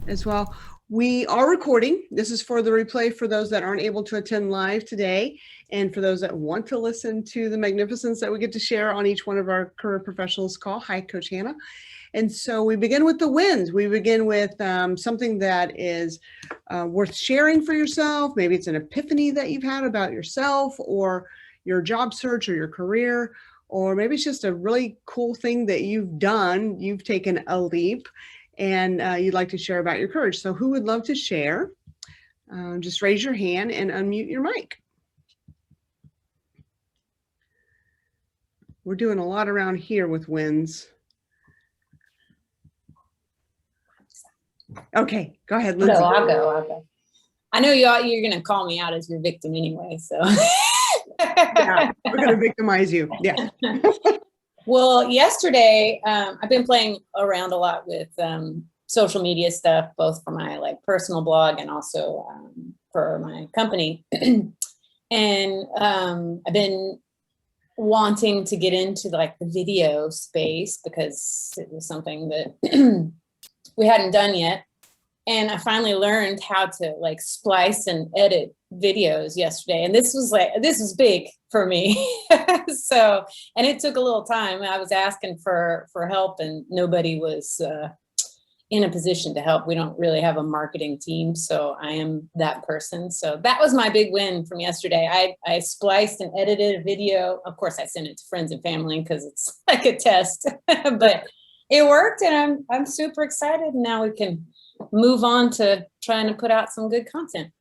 as well. We are recording. This is for the replay for those that aren't able to attend live today, and for those that want to listen to the magnificence that we get to share on each one of our career professionals call. Hi, Coach Hannah. And so we begin with the wins. We begin with something that is worth sharing for yourself. Maybe it's an epiphany that you've had about yourself or your job search or your career, or maybe it's just a really cool thing that you've done. You've taken a leap and you'd like to share about your courage. So who would love to share? Just raise your hand and unmute your mic. We're doing a lot around here with wins. Okay, go ahead, Lindsay. No, I'll go. I know you're going to call me out as your victim anyway, so. Yeah, we're going to victimize you. Yeah. Well, yesterday, I've been playing around a lot with social media stuff, both for my personal blog and also for my company. And I've been wanting to get into the video space because it was something that we hadn't done yet. And I finally learned how to splice and edit videos yesterday. And this was big for me. So, and it took a little time. I was asking for help and nobody was in a position to help. We don't really have a marketing team. So I am that person. So that was my big win from yesterday. I spliced and edited a video. Of course, I sent it to friends and family because it's like a test, but it worked and I'm super excited. Now we can move on to trying to put out some good content.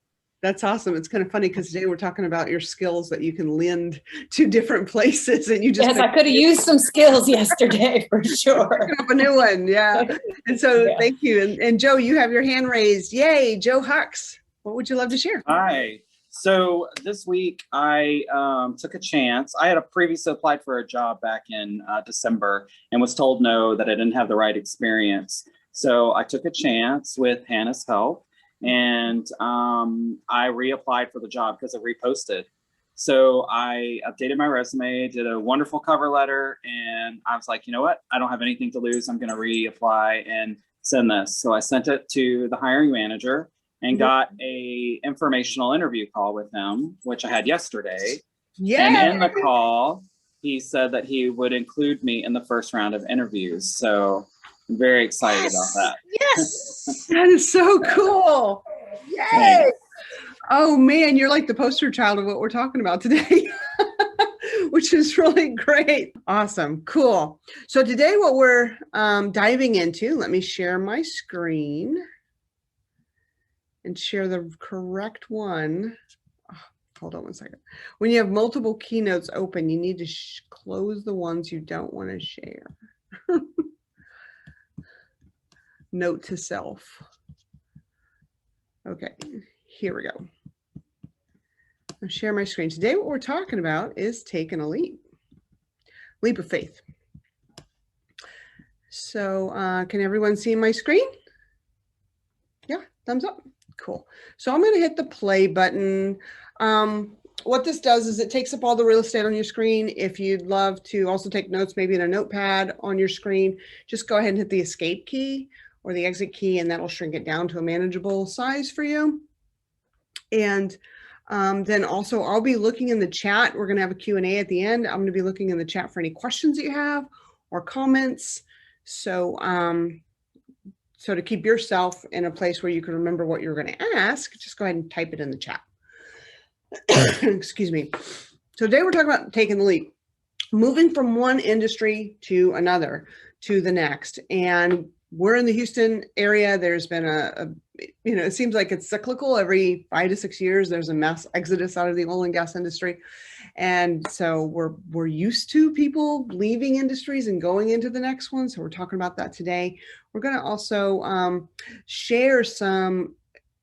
That's awesome. It's kind of funny because today we're talking about your skills that you can lend to different places, and you just I could have used some skills yesterday for sure. Picking up a new one, yeah. And so yeah. Thank you. And Joe, you have your hand raised. Yay, Joe Hux. What would you love to share? Hi. So this week I took a chance. I had previously applied for a job back in December and was told no, that I didn't have the right experience. So I took a chance with Hannah's help, and I reapplied for the job because I reposted. So I updated my resume, did a wonderful cover letter, and I was like, you know what? I don't have anything to lose. I'm going to reapply and send this. So I sent it to the hiring manager and got a informational interview call with him, which I had yesterday. Yeah. And in the call, he said that he would include me in the first round of interviews. So I'm very excited about that. Yes, that is so cool. Yay. Thanks. Oh man, you're like the poster child of what we're talking about today, which is really great. Awesome, cool. So today what we're diving into, let me share my screen and share the correct one. Oh, hold on one second. When you have multiple keynotes open, you need to close the ones you don't want to share. Note to self. Okay, here we go. I'll share my screen. Today, what we're talking about is taking a leap of faith. So can everyone see my screen? Yeah, thumbs up. Cool. So I'm going to hit the play button. What this does is it takes up all the real estate on your screen. If you'd love to also take notes, maybe in a notepad on your screen, just go ahead and hit the escape key or the exit key, and that'll shrink it down to a manageable size for you. And then also I'll be looking in the chat. We're going to have a Q&A at the end. I'm going to be looking in the chat for any questions that you have or comments. So, so to keep yourself in a place where you can remember what you're going to ask, just go ahead and type it in the chat. Excuse me. So today we're talking about taking the leap, moving from one industry to another, to the next. And we're in the Houston area. There's been it seems like it's cyclical. Every 5 to 6 years, there's a mass exodus out of the oil and gas industry. And so we're used to people leaving industries and going into the next one. So we're talking about that today. We're going to also share some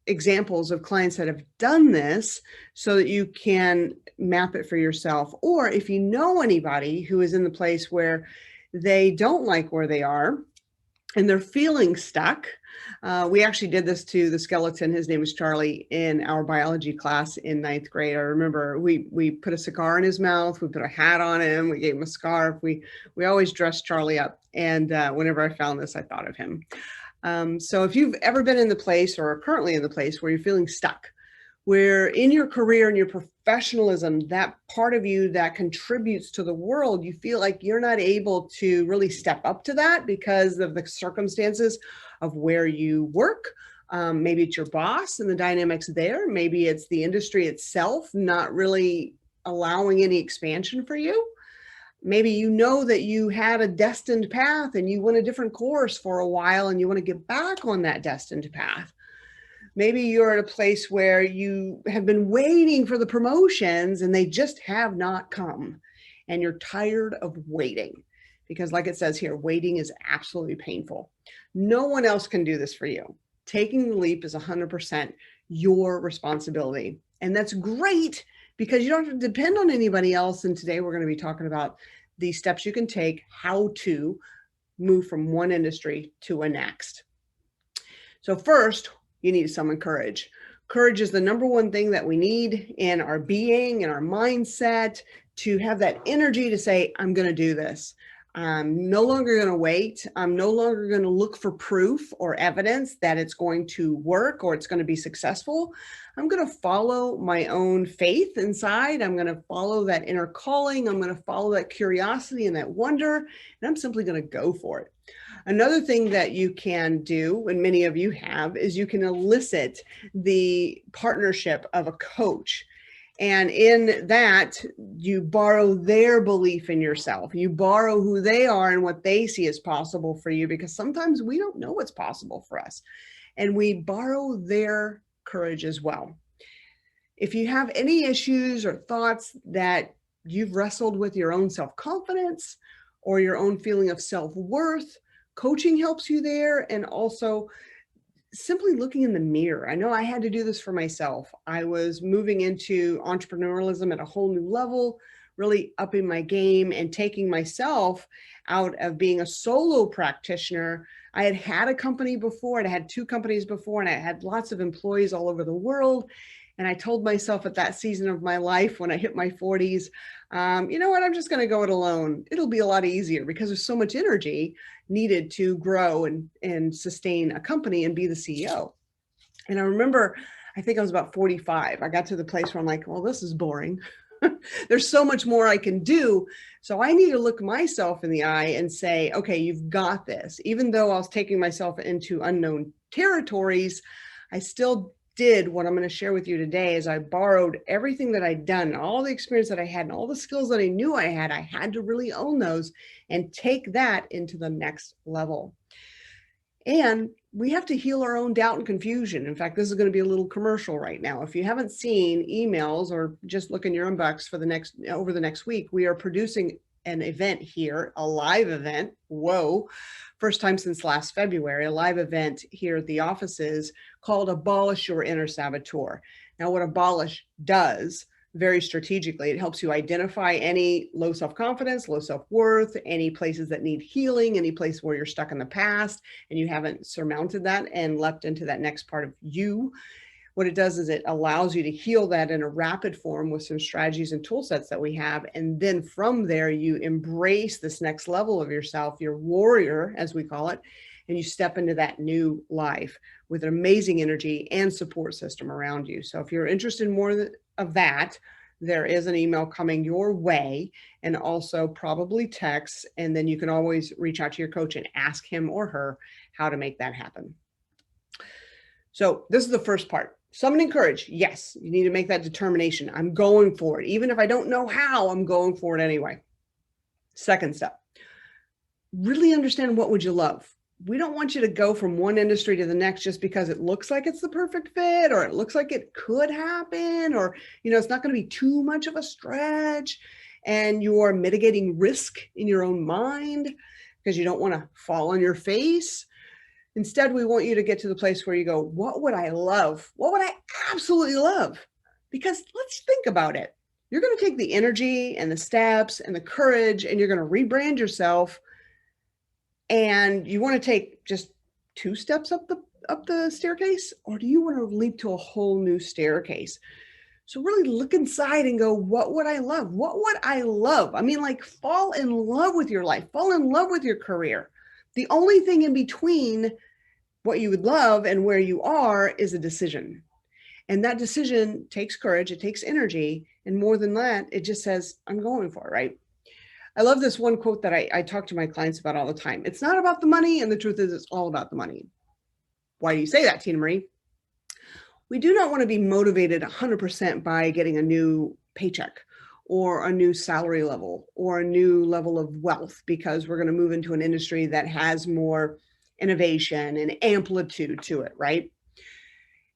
examples of clients that have done this so that you can map it for yourself. Or if you know anybody who is in the place where they don't like where they are and they're feeling stuck. We actually did this to the skeleton. His name was Charlie in our biology class in 9th grade. I remember we put a cigar in his mouth. We put a hat on him. We gave him a scarf. We always dressed Charlie up. And whenever I found this, I thought of him. So if you've ever been in the place or are currently in the place where you're feeling stuck, where in your career and your professionalism, that part of you that contributes to the world, you feel like you're not able to really step up to that because of the circumstances of where you work. Maybe it's your boss and the dynamics there. Maybe it's the industry itself not really allowing any expansion for you. Maybe you know that you had a destined path and you went a different course for a while and you want to get back on that destined path. Maybe you're at a place where you have been waiting for the promotions and they just have not come. And you're tired of waiting because, like it says here, waiting is absolutely painful. No one else can do this for you. Taking the leap is 100% your responsibility. And that's great because you don't have to depend on anybody else. And today we're going to be talking about the steps you can take, how to move from one industry to a next. So first, you need to summon courage. Courage is the number one thing that we need in our being and our mindset to have that energy to say, I'm going to do this. I'm no longer going to wait. I'm no longer going to look for proof or evidence that it's going to work or it's going to be successful. I'm going to follow my own faith inside. I'm going to follow that inner calling. I'm going to follow that curiosity and that wonder, and I'm simply going to go for it. Another thing that you can do, and many of you have, is you can elicit the partnership of a coach. And in that, you borrow their belief in yourself. You borrow who they are and what they see as possible for you, because sometimes we don't know what's possible for us. And we borrow their courage as well. If you have any issues or thoughts that you've wrestled with your own self-confidence or your own feeling of self-worth, coaching helps you there. And also simply looking in the mirror. I know I had to do this for myself. I was moving into entrepreneurialism at a whole new level, really upping my game and taking myself out of being a solo practitioner. I had had a company before, and I had 2 companies before, and I had lots of employees all over the world. And I told myself at that season of my life when I hit my 40s, you know what, I'm just going to go it alone. It'll be a lot easier because there's so much energy needed to grow and sustain a company and be the CEO. And I remember, I think I was about 45. I got to the place where I'm like, well, this is boring. There's so much more I can do. So I need to look myself in the eye and say, okay, you've got this. Even though I was taking myself into unknown territories, I still did what I'm going to share with you today is I borrowed everything that I'd done, all the experience that I had and all the skills that I knew I had to really own those and take that into the next level. And we have to heal our own doubt and confusion. In fact, this is going to be a little commercial right now. If you haven't seen emails or just look in your inbox for over the next week, we are producing an event here, a live event. Whoa. First time since last February, a live event here at the offices called Abolish Your Inner Saboteur. Now, what Abolish does very strategically, it helps you identify any low self-confidence, low self-worth, any places that need healing, any place where you're stuck in the past and you haven't surmounted that and leapt into that next part of you. What it does is it allows you to heal that in a rapid form with some strategies and tool sets that we have. And then from there, you embrace this next level of yourself, your warrior, as we call it, and you step into that new life with an amazing energy and support system around you. So if you're interested in more of that, there is an email coming your way and also probably text. And then you can always reach out to your coach and ask him or her how to make that happen. So this is the first part. Summoning courage. Yes, you need to make that determination. I'm going for it. Even if I don't know how, I'm going for it anyway. Second step, really understand what would you love. We don't want you to go from one industry to the next just because it looks like it's the perfect fit or it looks like it could happen or, you know, it's not going to be too much of a stretch and you're mitigating risk in your own mind because you don't want to fall on your face. Instead, we want you to get to the place where you go, what would I love? What would I absolutely love? Because let's think about it. You're going to take the energy and the steps and the courage and you're going to rebrand yourself. And you want to take just 2 steps up the staircase, or do you want to leap to a whole new staircase? So really look inside and go, what would I love? What would I love? I mean, like fall in love with your life, fall in love with your career. The only thing in between what you would love and where you are is a decision. And that decision takes courage, it takes energy. And more than that, it just says, I'm going for it, right? I love this one quote that I talk to my clients about all the time. It's not about the money. And the truth is, it's all about the money. Why do you say that, Tina Marie? We do not want to be motivated 100% by getting a new paycheck or a new salary level or a new level of wealth because we're going to move into an industry that has more innovation and amplitude to it, right?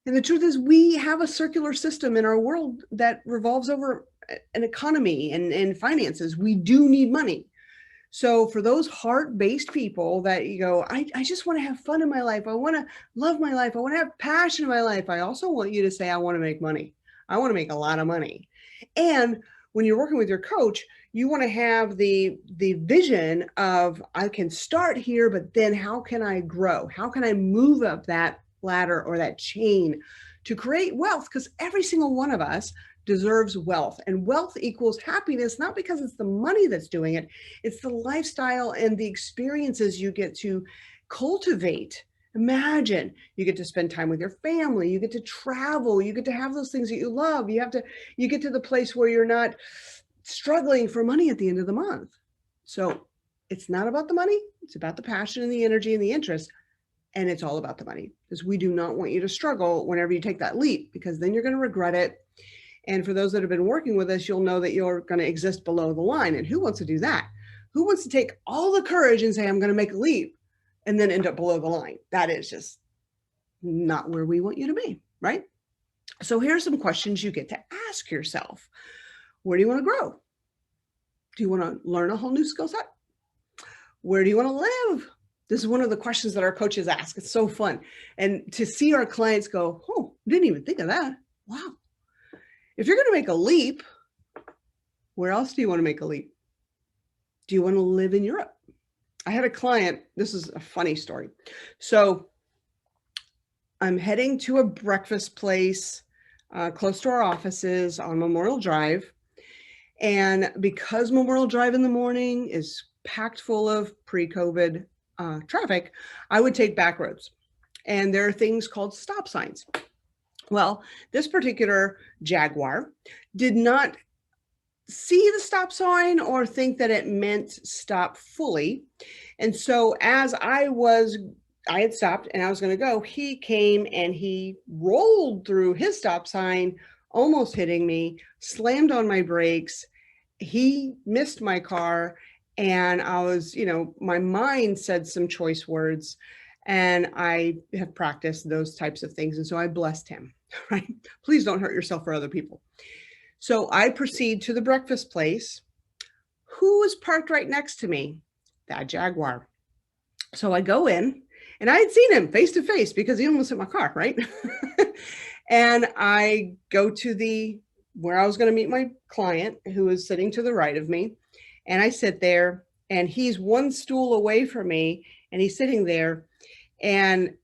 And the truth is, we have a circular system in our world that revolves over an economy and finances. We do need money. So for those heart-based people that you go, I just want to have fun in my life. I want to love my life. I want to have passion in my life. I also want you to say, I want to make money. I want to make a lot of money. And when you're working with your coach, you want to have the vision of, I can start here, but then how can I grow? How can I move up that ladder or that chain to create wealth? Because every single one of us deserves wealth, and wealth equals happiness, not because it's the money that's doing it. It's the lifestyle and the experiences you get to cultivate. Imagine you get to spend time with your family, you get to travel, you get to have those things that you love. You get to the place where you're not struggling for money at the end of the month. So it's not about the money. It's about the passion and the energy and the interest. And it's all about the money, because we do not want you to struggle whenever you take that leap, because then you're going to regret it. And for those that have been working with us, you'll know that you're going to exist below the line. And who wants to do that? Who wants to take all the courage and say, I'm going to make a leap and then end up below the line? That is just not where we want you to be, right? So here's some questions you get to ask yourself. Where do you want to grow? Do you want to learn a whole new skill set? Where do you want to live? This is one of the questions that our coaches ask. It's so fun. And to see our clients go, oh, didn't even think of that. Wow. If you're going to make a leap, where else do you want to make a leap? Do you want to live in Europe? I had a client, this is a funny story. So I'm heading to a breakfast place close to our offices on Memorial Drive. And because Memorial Drive in the morning is packed full of pre-COVID traffic, I would take back roads. And there are things called stop signs. Well, this particular Jaguar did not see the stop sign or think that it meant stop fully. And so as I had stopped and I was going to go, he came and he rolled through his stop sign, almost hitting me, slammed on my brakes. He missed my car. And I was, my mind said some choice words, and I have practiced those types of things. And so I blessed him, right? Please don't hurt yourself or other people. So I proceed to the breakfast place. Who was parked right next to me? That Jaguar. So I go in, and I had seen him face to face because he almost hit my car, right? And I go to where I was going to meet my client, who was sitting to the right of me. And I sit there, and he's one stool away from me, and he's sitting there. And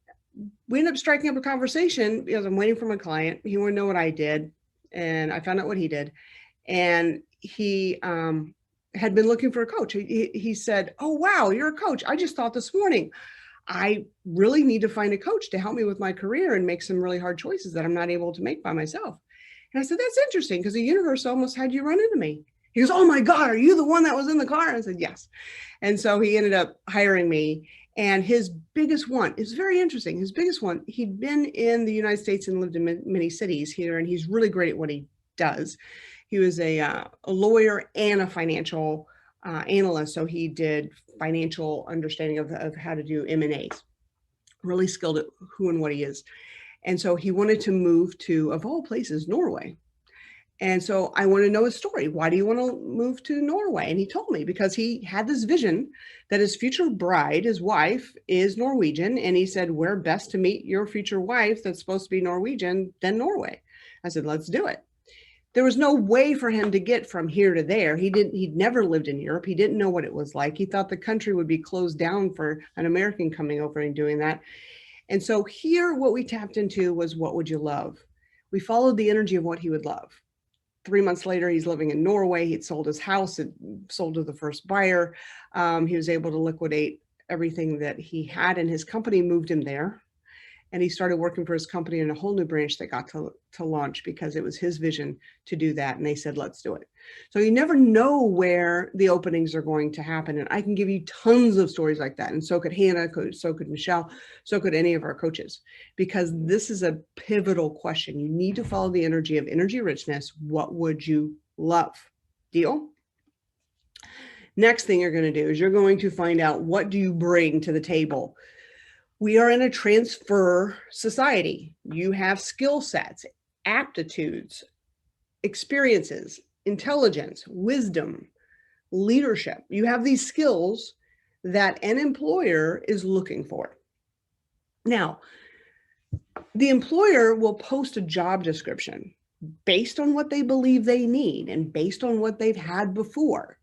we ended up striking up a conversation because I'm waiting for my client. He wanted to know what I did, and I found out what he did. And he had been looking for a coach. He said, oh, wow, you're a coach. I just thought this morning, I really need to find a coach to help me with my career and make some really hard choices that I'm not able to make by myself. And I said, that's interesting, because the universe almost had you run into me. He goes, oh my God, are you the one that was in the car? I said, yes. And so he ended up hiring me. And his biggest one, it's very interesting. His biggest one, he'd been in the United States and lived in many cities here, and he's really great at what he does. He was a lawyer and a financial analyst. So he did financial understanding of how to do M&As, really skilled at who and what he is. And so he wanted to move to, of all places, Norway. And so I want to know his story. Why do you want to move to Norway? And he told me because he had this vision that his future bride, his wife, is Norwegian. And he said, where best to meet your future wife that's supposed to be Norwegian than Norway? I said, let's do it. There was no way for him to get from here to there. He'd never lived in Europe. He didn't know what it was like. He thought the country would be closed down for an American coming over and doing that. And so here, what we tapped into was, what would you love? We followed the energy of what he would love. 3 months later, he's living in Norway. He'd sold his house. It sold to the first buyer. He was able to liquidate everything that he had, and his company moved him there. And he started working for his company in a whole new branch that got to launch because it was his vision to do that. And they said, let's do it. So you never know where the openings are going to happen. And I can give you tons of stories like that. And so could Hannah, so could Michelle, so could any of our coaches, because this is a pivotal question. You need to follow the energy of energy richness. What would you love? Deal? Next thing you're going to do is you're going to find out, what do you bring to the table? We are in a transfer society. You have skill sets, aptitudes, experiences, intelligence, wisdom, leadership. You have these skills that an employer is looking for. Now, the employer will post a job description based on what they believe they need and based on what they've had before.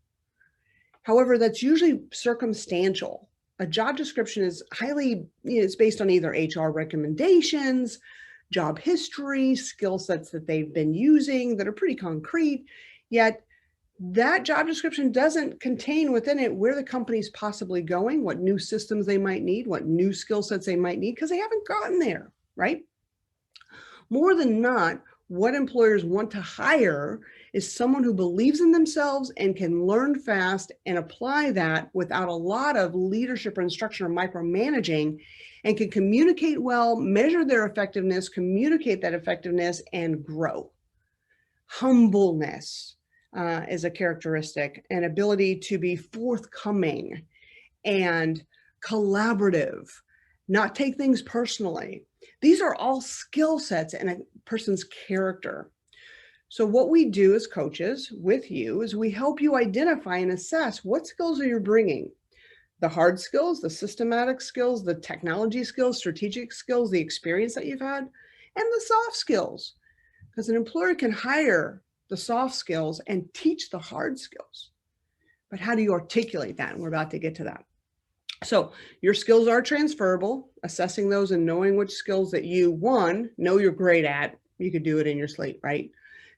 However, that's usually circumstantial. A job description is highly, it's based on either HR recommendations, job history, skill sets that they've been using that are pretty concrete, yet that job description doesn't contain within it where the company's possibly going, what new systems they might need, what new skill sets they might need, because they haven't gotten there, right? More than not, what employers want to hire is someone who believes in themselves and can learn fast and apply that without a lot of leadership or instruction or micromanaging, and can communicate well, measure their effectiveness, communicate that effectiveness, and grow. Humbleness is a characteristic, and ability to be forthcoming and collaborative, not take things personally. These are all skill sets in a person's character. So what we do as coaches with you is we help you identify and assess what skills are you bringing. The hard skills, the systematic skills, the technology skills, strategic skills, the experience that you've had, and the soft skills. Because an employer can hire the soft skills and teach the hard skills. But how do you articulate that? And we're about to get to that. So your skills are transferable, assessing those and knowing which skills that you, one, know you're great at. You could do it in your sleep, right?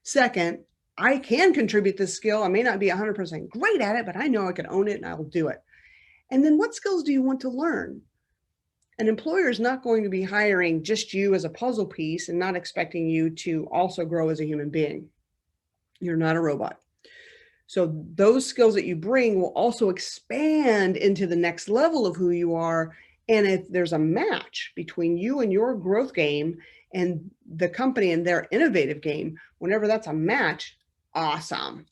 Second, I can contribute this skill. I may not be 100% great at it, but I know I can own it and I will do it. And then what skills do you want to learn? An employer is not going to be hiring just you as a puzzle piece and not expecting you to also grow as a human being. You're not a robot. So those skills that you bring will also expand into the next level of who you are. And if there's a match between you and your growth game and the company and their innovative game, whenever that's a match, awesome.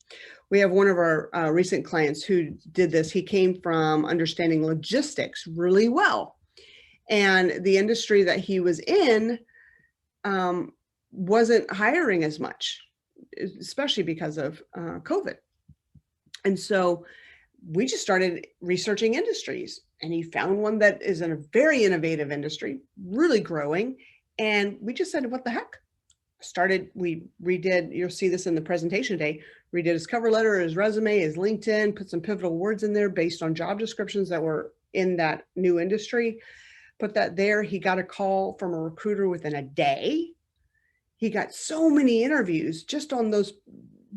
We have one of our recent clients who did this. He came from understanding logistics really well. And the industry that he was in wasn't hiring as much, especially because of COVID. And so we just started researching industries, and he found one that is in a very innovative industry, really growing. And we just said, what the heck? We redid, you'll see this in the presentation today, redid his cover letter, his resume, his LinkedIn, put some pivotal words in there based on job descriptions that were in that new industry. Put that there. He got a call from a recruiter within a day. He got so many interviews just on those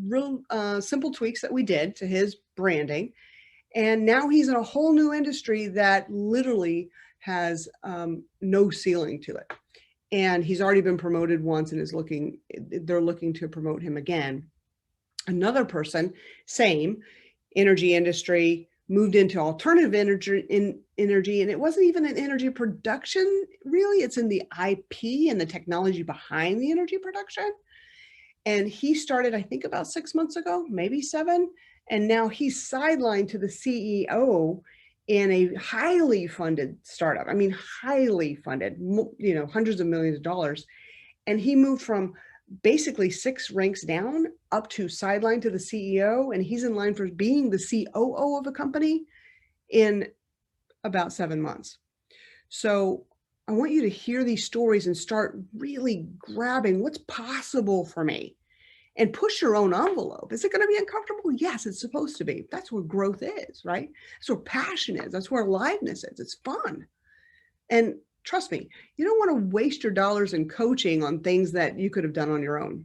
real simple tweaks that we did to his branding. And now he's in a whole new industry that literally has no ceiling to it. And he's already been promoted once and they're looking to promote him again. Another person, same energy industry, moved into alternative energy, and it wasn't even in energy production, really. It's in the IP and the technology behind the energy production. And he started, I think, about 6 months ago, maybe 7. And now he's sidelined to the CEO in a highly funded startup. I mean, highly funded, hundreds of millions of dollars. And he moved from basically 6 ranks down up to sideline to the CEO. And he's in line for being the COO of a company in about 7 months. So I want you to hear these stories and start really grabbing what's possible for me and push your own envelope. Is it going to be uncomfortable? Yes, it's supposed to be. That's where growth is, right? That's where passion is. That's where aliveness is. It's fun. And trust me, you don't want to waste your dollars in coaching on things that you could have done on your own.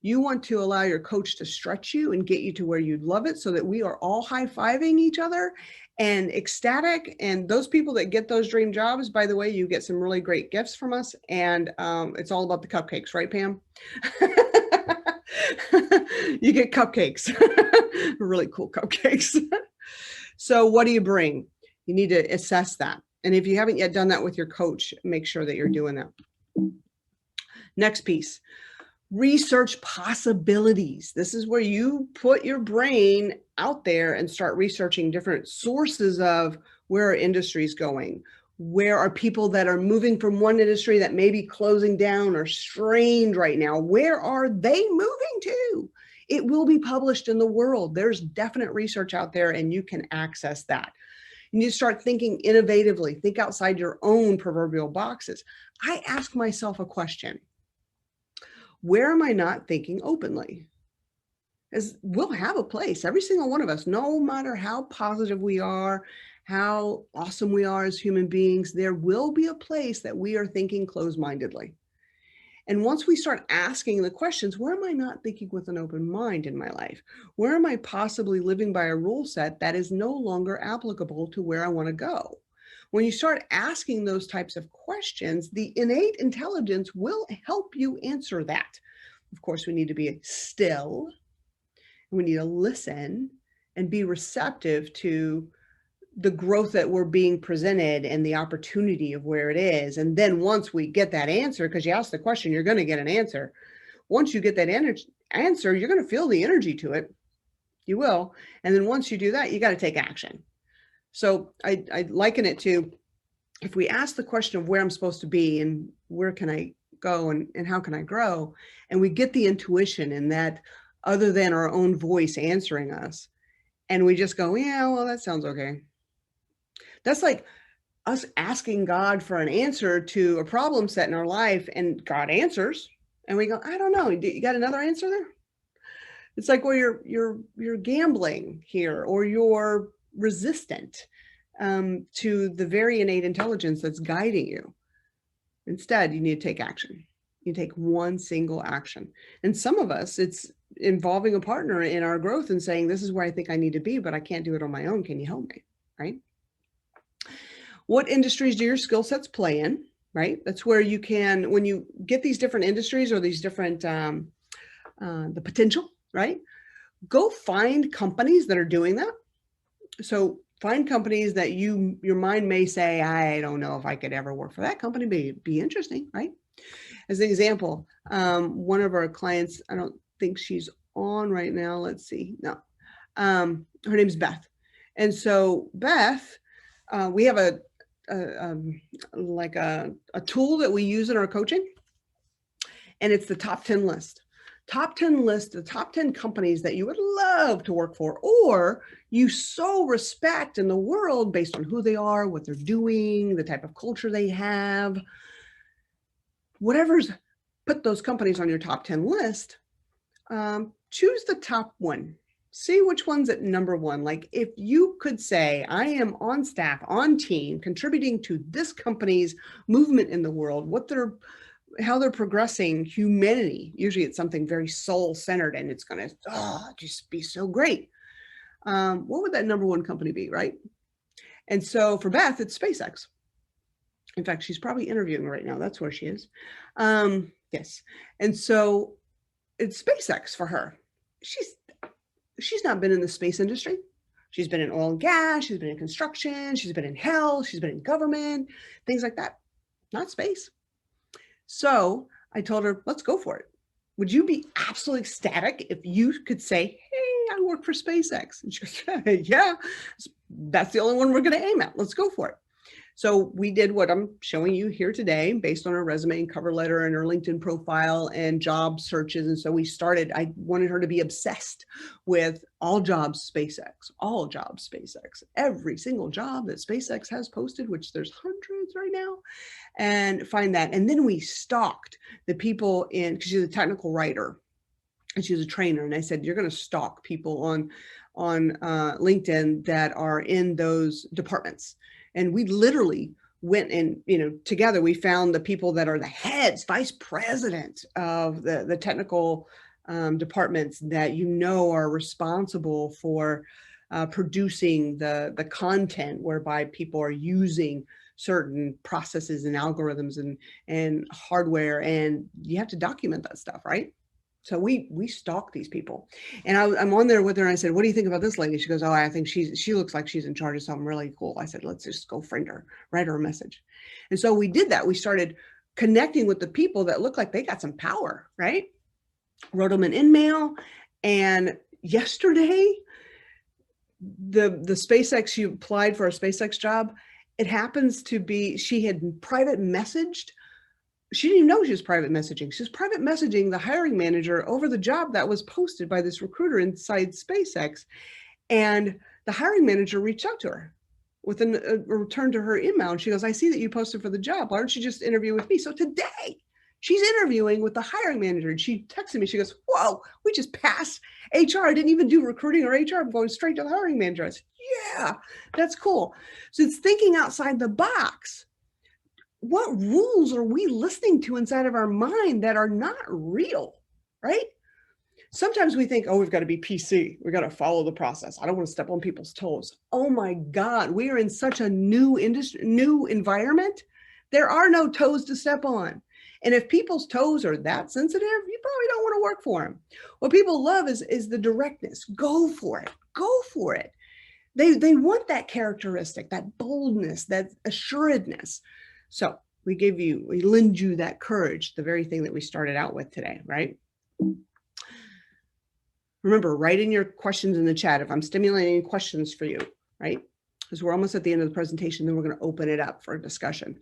You want to allow your coach to stretch you and get you to where you love it, so that we are all high-fiving each other and ecstatic. And those people that get those dream jobs, by the way, you get some really great gifts from us. And it's all about the cupcakes, right, Pam? You get cupcakes, really cool cupcakes. So what do you bring? You need to assess that. And if you haven't yet done that with your coach, make sure that you're doing that. Next piece, research possibilities. This is where you put your brain out there and start researching different sources of where our industry is going. Where are people that are moving from one industry that may be closing down or strained right now? Where are they moving to? It will be published in the world. There's definite research out there, and you can access that. You need to start thinking innovatively. Think outside your own proverbial boxes. I ask myself a question. Where am I not thinking openly? As we'll have a place, every single one of us, no matter how positive we are, how awesome we are as human beings, there will be a place that we are thinking closed-mindedly. And once we start asking the questions, where am I not thinking with an open mind in my life? Where am I possibly living by a rule set that is no longer applicable to where I want to go? When you start asking those types of questions, the innate intelligence will help you answer that. Of course, we need to be still. We need to listen and be receptive to the growth that we're being presented and the opportunity of where it is. And then once we get that answer, because you ask the question, you're going to get an answer. Once you get that answer, you're going to feel the energy to it. You will. And then once you do that, you got to take action. So I liken it to, if we ask the question of where I'm supposed to be and where can I go and how can I grow, and we get the intuition in that other than our own voice answering us, and we just go, yeah, well, that sounds okay. That's like us asking God for an answer to a problem set in our life, and God answers, and we go, I don't know. You got another answer there? It's like, well, you're gambling here, or you're resistant to the very innate intelligence that's guiding you. Instead, you need to take action. You take one single action. And some of us, it's involving a partner in our growth and saying, this is where I think I need to be, but I can't do it on my own. Can you help me? Right? What industries do your skill sets play in? Right? That's where you can, when you get these different industries or these different, the potential, right? Go find companies that are doing that. So find companies that your mind may say, I don't know if I could ever work for that company, but be interesting, right? As an example, one of our clients, I don't think she's on right now. Let's see. No, her name's Beth. And so Beth, we have a tool that we use in our coaching, and it's the top 10 list. Top 10 list, the top 10 companies that you would love to work for, or you so respect in the world based on who they are, what they're doing, the type of culture they have, whatever's, put those companies on your top 10 list. Choose the top one. See which one's at number one. Like if you could say, I am on staff, on team, contributing to this company's movement in the world, how they're progressing humanity. Usually it's something very soul-centered, and it's going to just be so great. What would that number one company be, right? And so for Beth, it's SpaceX. In fact, she's probably interviewing right now. That's where she is. Yes. And so it's SpaceX for her. She's not been in the space industry. She's been in oil and gas. She's been in construction. She's been in health. She's been in government, things like that. Not space. So I told her, let's go for it. Would you be absolutely ecstatic if you could say, hey, I work for SpaceX? And she goes, yeah, that's the only one we're going to aim at. Let's go for it. So we did what I'm showing you here today based on her resume and cover letter and her LinkedIn profile and job searches. And so we started, I wanted her to be obsessed with all jobs SpaceX, every single job that SpaceX has posted, which there's hundreds right now, and find that. And then we stalked the people because she's a technical writer and she's a trainer. And I said, you're going to stalk people on LinkedIn that are in those departments. And we literally went and, together we found the people that are the heads, vice president of the technical departments that you know are responsible for producing the content whereby people are using certain processes and algorithms and hardware, and you have to document that stuff, right? So we stalk these people, and I'm on there with her, and I said, "What do you think about this lady?" She goes, "Oh, I think she looks like she's in charge of something really cool." I said, "Let's just go friend her, write her a message." And so we did that. We started connecting with the people that look like they got some power, right? Wrote them an email, and yesterday, the SpaceX, she applied for a SpaceX job. It happens to be, she had private messaged. She didn't even know she was private messaging. She was private messaging the hiring manager over the job that was posted by this recruiter inside SpaceX. And the hiring manager reached out to her with a return to her email. And she goes, "I see that you posted for the job. Why don't you just interview with me?" So today she's interviewing with the hiring manager. And she texted me, she goes, "Whoa, we just passed HR. I didn't even do recruiting or HR. I'm going straight to the hiring manager." I said, "Yeah, that's cool." So it's thinking outside the box. What rules are we listening to inside of our mind that are not real, right? Sometimes we think, oh, we've got to be PC. We've got to follow the process. I don't want to step on people's toes. Oh my God, we are in such a new industry, new environment. There are no toes to step on. And if people's toes are that sensitive, you probably don't want to work for them. What people love is the directness. Go for it. Go for it. They want that characteristic, that boldness, that assuredness. So we lend you that courage, the very thing that we started out with today, right? Remember, write in your questions in the chat if I'm stimulating questions for you, right? Because we're almost at the end of the presentation, then we're going to open it up for a discussion.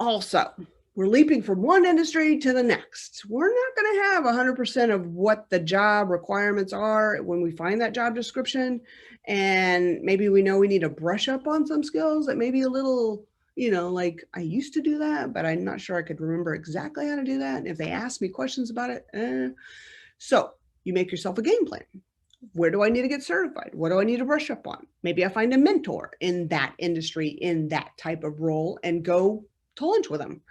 Also, we're leaping from one industry to the next. We're not going to have 100% of what the job requirements are when we find that job description. And maybe we know we need to brush up on some skills that may be a little, like I used to do that, but I'm not sure I could remember exactly how to do that. And if they ask me questions about it, so you make yourself a game plan. Where do I need to get certified? What do I need to brush up on? Maybe I find a mentor in that industry, in that type of role, and go to lunch with them.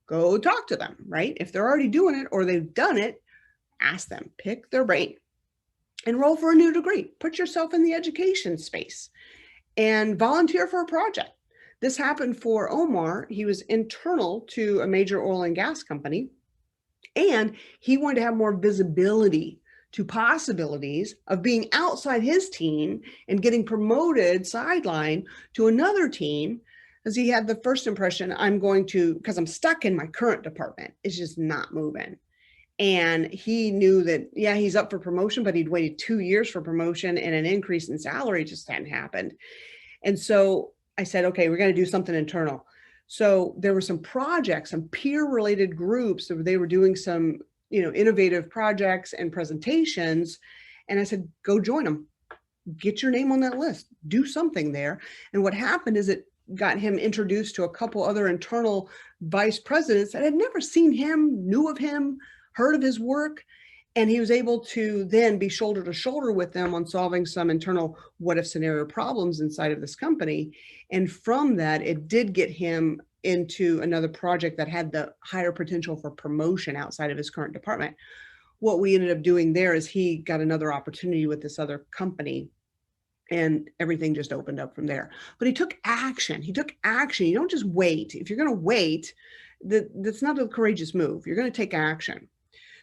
Go talk to them, right? If they're already doing it or they've done it, ask them, pick their brain. Enroll for a new degree. Put yourself in the education space and volunteer for a project. This happened for Omar. He was internal to a major oil and gas company, and he wanted to have more visibility to possibilities of being outside his team and getting promoted sideline to another team, as he had the first impression, because I'm stuck in my current department, it's just not moving. And he knew that, yeah, he's up for promotion, but he'd waited 2 years for promotion and an increase in salary just hadn't happened. And so I said, okay, we're going to do something internal. So there were some projects, some peer-related groups that they were doing some, innovative projects and presentations. And I said, go join them. Get your name on that list. Do something there. And what happened is it got him introduced to a couple other internal vice presidents that had never seen him, knew of him, heard of his work. And he was able to then be shoulder to shoulder with them on solving some internal what if scenario problems inside of this company. And from that, it did get him into another project that had the higher potential for promotion outside of his current department. What we ended up doing there is he got another opportunity with this other company, and everything just opened up from there. But he took action. You don't just wait. If you're going to wait, that's not a courageous move. You're going to take action.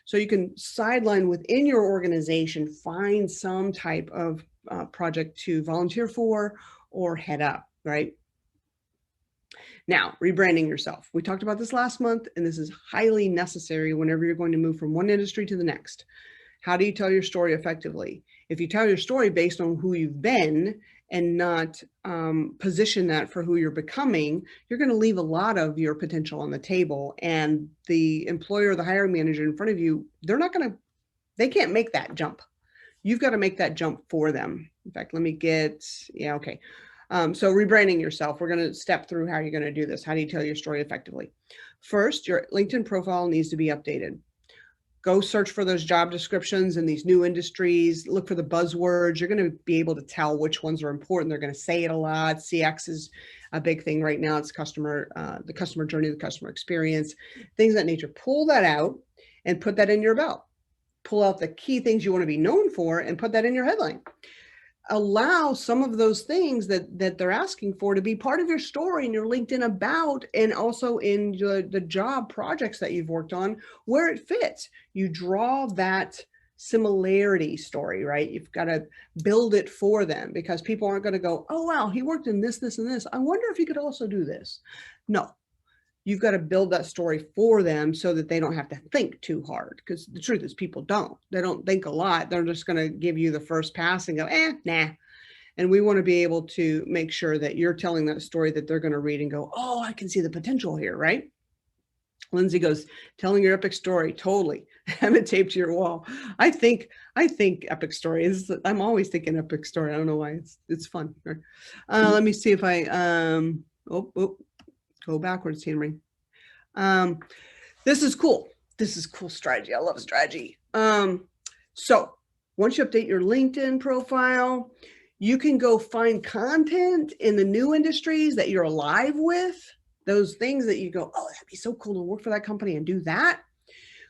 So you can sideline within your organization, find some type of project to volunteer for or head up, right? Now, rebranding yourself. We talked about this last month, and this is highly necessary whenever you're going to move from one industry to the next. How do you tell your story effectively? If you tell your story based on who you've been and not position that for who you're becoming, you're going to leave a lot of your potential on the table. And the employer, the hiring manager in front of you, they can't make that jump. You've got to make that jump for them. In fact, let me okay. So rebranding yourself, we're going to step through how you're going to do this. How do you tell your story effectively? First, your LinkedIn profile needs to be updated. Go search for those job descriptions in these new industries. Look for the buzzwords. You're going to be able to tell which ones are important. They're going to say it a lot. CX is a big thing right now. It's the customer journey, the customer experience, things of that nature. Pull that out and put that in your belt. pull out the key things you want to be known for and put that in your headline. Allow some of those things that they're asking for to be part of your story and your LinkedIn about, and also in the job projects that you've worked on where it fits. You draw that similarity story, right? You've got to build it for them, because people aren't going to go, oh, wow, he worked in this, this, and this. I wonder if he could also do this. No, you've got to build that story for them so that they don't have to think too hard. Because the truth is, people don't. They don't think a lot. They're just going to give you the first pass and go, nah. And we want to be able to make sure that you're telling that story that they're going to read and go, oh, I can see the potential here, right? Lindsay goes, telling your epic story. Totally. Have it taped to your wall. I think epic story is, I'm always thinking epic story. I don't know why. It's fun. Let me see if I, go backwards, Henry. This is cool. This is cool strategy. I love strategy. So once you update your LinkedIn profile, you can go find content in the new industries that you're alive with, those things that you go, oh, that'd be so cool to work for that company and do that.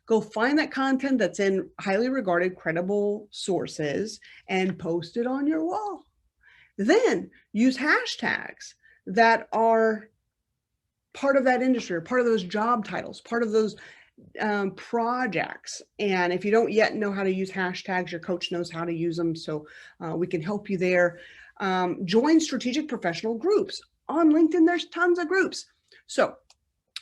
Go find that content that's in highly regarded, credible sources and post it on your wall. Then use hashtags that are part of that industry, or part of those job titles, part of those projects. And if you don't yet know how to use hashtags, your coach knows how to use them. So we can help you there. Join strategic professional groups. On LinkedIn, there's tons of groups. So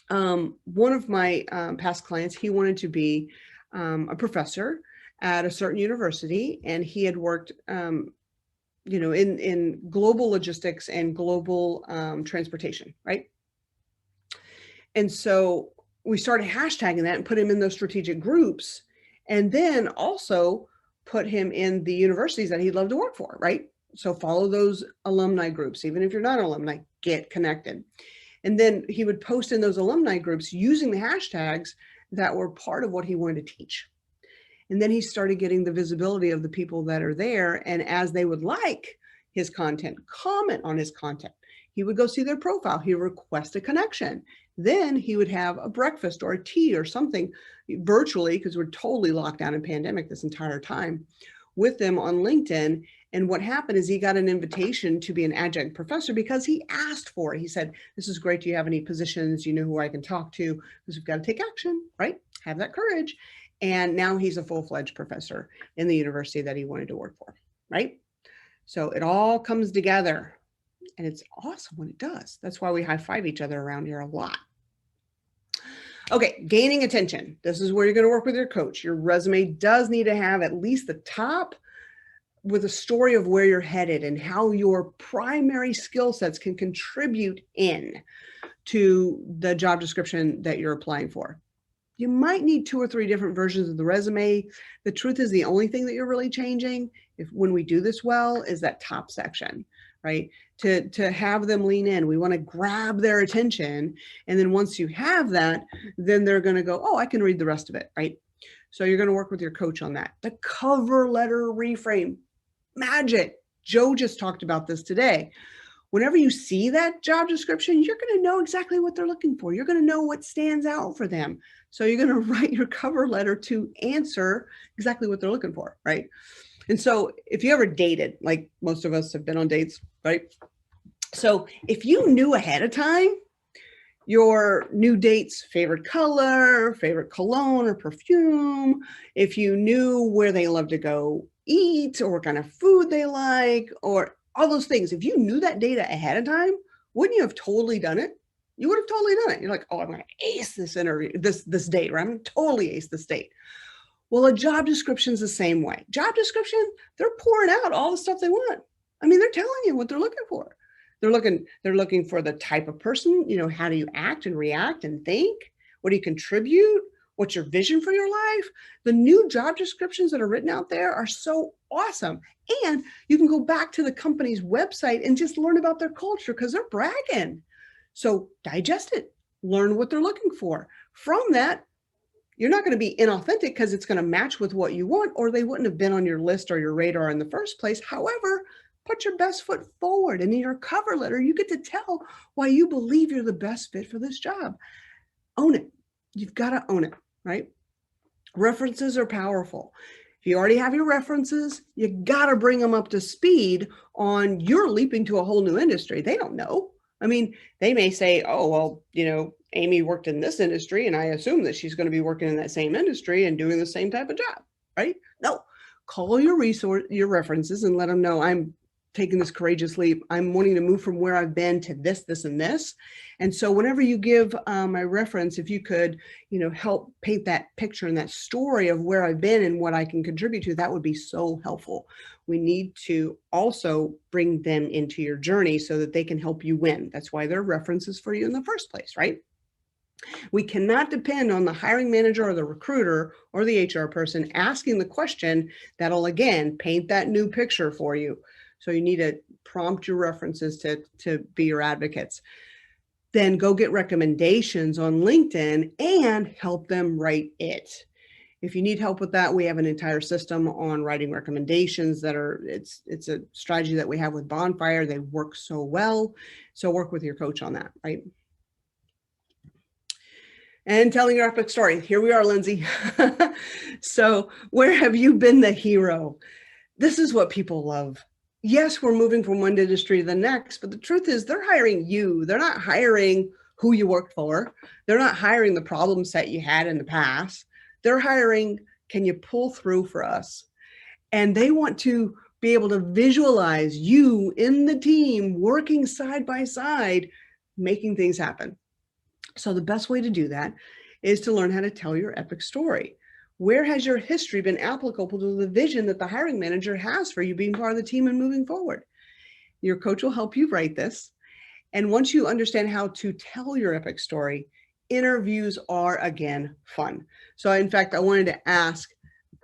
one of my past clients, he wanted to be a professor at a certain university, and he had worked in global logistics and global transportation, right? And so we started hashtagging that and put him in those strategic groups, and then also put him in the universities that he'd love to work for, right? So follow those alumni groups. Even if you're not an alumni, get connected. And then he would post in those alumni groups using the hashtags that were part of what he wanted to teach. And then he started getting the visibility of the people that are there. And as they would like his content, comment on his content, he would go see their profile. He would request a connection. Then he would have a breakfast or a tea or something virtually, because we're totally locked down in pandemic this entire time, with them on LinkedIn. And what happened is he got an invitation to be an adjunct professor because he asked for it. He said, this is great. Do you have any positions? You know who I can talk to? Because we've got to take action, right? Have that courage. And now he's a full-fledged professor in the university that he wanted to work for, right? So it all comes together. And it's awesome when it does. That's why we high five each other around here a lot. Okay, gaining attention. This is where you're going to work with your coach. Your resume does need to have at least the top with a story of where you're headed and how your primary skill sets can contribute in to the job description that you're applying for. You might need 2 or 3 different versions of the resume. The truth is, the only thing that you're really changing, when we do this well, is that top section, right? To have them lean in. We want to grab their attention. And then once you have that, then they're going to go, oh, I can read the rest of it, right? So you're going to work with your coach on that. The cover letter reframe. Magic. Joe just talked about this today. Whenever you see that job description, you're going to know exactly what they're looking for. You're going to know what stands out for them. So you're going to write your cover letter to answer exactly what they're looking for, right? And so if you ever dated, like most of us have been on dates, right? So if you knew ahead of time your new date's favorite color, favorite cologne or perfume, if you knew where they love to go eat or what kind of food they like, or all those things, if you knew that data ahead of time, wouldn't you have totally done it? You would have totally done it. You're like, oh, I'm going to ace this interview, this date, or I'm going to totally ace this date. Well, a job description is the same way. Job description, they're pouring out all the stuff they want. I mean, they're telling you what they're looking for. They're looking for the type of person, how do you act and react and think? What do you contribute? What's your vision for your life? The new job descriptions that are written out there are so awesome. And you can go back to the company's website and just learn about their culture because they're bragging. So digest it, learn what they're looking for. From that, you're not going to be inauthentic because it's going to match with what you want, or they wouldn't have been on your list or your radar in the first place. However, put your best foot forward. And in your cover letter, you get to tell why you believe you're the best fit for this job. Own it. You've got to own it, right? References are powerful. If you already have your references, you got to bring them up to speed on you're leaping to a whole new industry. They don't know. I mean, they may say, oh, well, Amy worked in this industry and I assume that she's going to be working in that same industry and doing the same type of job, right? No, call your references and let them know I'm taking this courageous leap. I'm wanting to move from where I've been to this, this, and this. And so whenever you give my reference, if you could, help paint that picture and that story of where I've been and what I can contribute to, that would be so helpful. We need to also bring them into your journey so that they can help you win. That's why they're references for you in the first place, right? We cannot depend on the hiring manager or the recruiter or the HR person asking the question that'll, again, paint that new picture for you. So you need to prompt your references to be your advocates. Then go get recommendations on LinkedIn and help them write it. If you need help with that, we have an entire system on writing recommendations it's a strategy that we have with Bonfire. They work so well. So work with your coach on that, right? And telling your epic story. Here we are, Lindsay. So where have you been the hero? This is what people love. Yes, we're moving from one industry to the next, but the truth is they're hiring you. They're not hiring who you worked for. They're not hiring the problem set you had in the past. They're hiring, can you pull through for us? And they want to be able to visualize you in the team working side by side, making things happen. So the best way to do that is to learn how to tell your epic story. Where has your history been applicable to the vision that the hiring manager has for you being part of the team and moving forward? Your coach will help you write this. And once you understand how to tell your epic story, interviews are, again, fun. So in fact, I wanted to ask,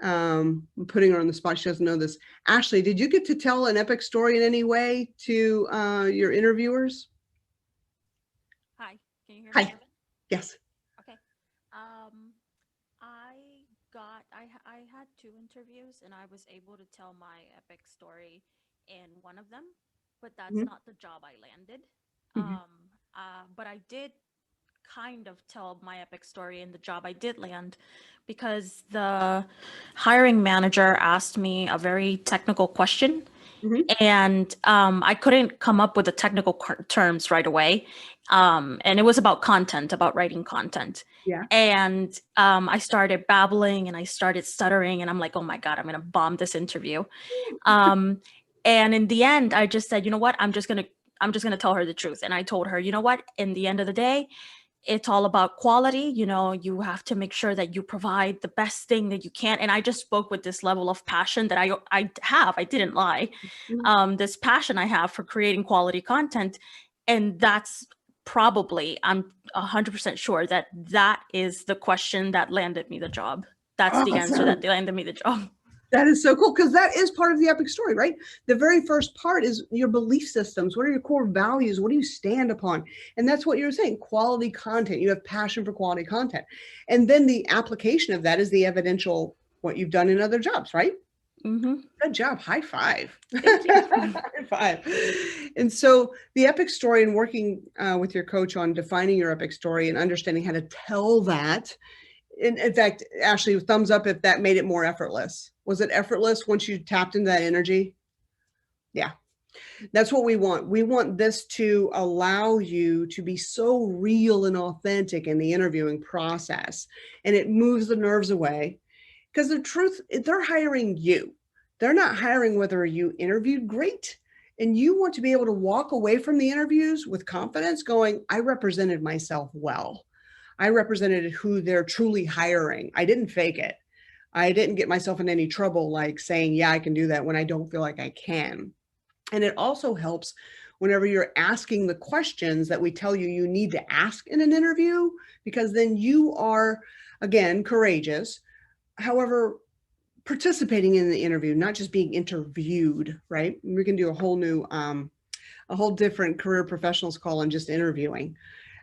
I'm putting her on the spot, she doesn't know this. Ashley, did you get to tell an epic story in any way to your interviewers? Hi, can you hear Hi. me? Yes. Okay. I had 2 interviews and I was able to tell my epic story in one of them, but that's not the job I landed. But I did kind of tell my epic story in the job I did land because the hiring manager asked me a very technical question. And I couldn't come up with the technical terms right away. And it was about content, about writing content. Yeah. And I started babbling and I started stuttering and I'm like, oh my God, I'm going to bomb this interview. And in the end, I just said, you know what, I'm just going to tell her the truth. And I told her, you know what, in the end of the day, it's all about quality. You have to make sure that you provide the best thing that you can. And I just spoke with this level of passion that I didn't lie. This passion I have for creating quality content. And that's probably, I'm 100% sure that is the question that landed me the job. That's the answer that landed me the job. That is so cool because that is part of the epic story, right? The very first part is your belief systems. What are your core values? What do you stand upon? And that's what you're saying, quality content. You have passion for quality content. And then the application of that is the evidential, what you've done in other jobs, right? Good job. High five. High five. And so the epic story and working with your coach on defining your epic story and understanding how to tell that. In fact, Ashley, thumbs up if that made it more effortless. Was it effortless once you tapped into that energy? Yeah, that's what we want. We want this to allow you to be so real and authentic in the interviewing process. And it moves the nerves away because the truth, they're hiring you. They're not hiring whether you interviewed great. And you want to be able to walk away from the interviews with confidence going, I represented myself well. I represented who they're truly hiring. I didn't fake it. I didn't get myself in any trouble like saying, yeah, I can do that when I don't feel like I can. And it also helps whenever you're asking the questions that we tell you need to ask in an interview, because then you are, again, courageous. However, participating in the interview, not just being interviewed, right? We can do a whole different career professionals call on just interviewing.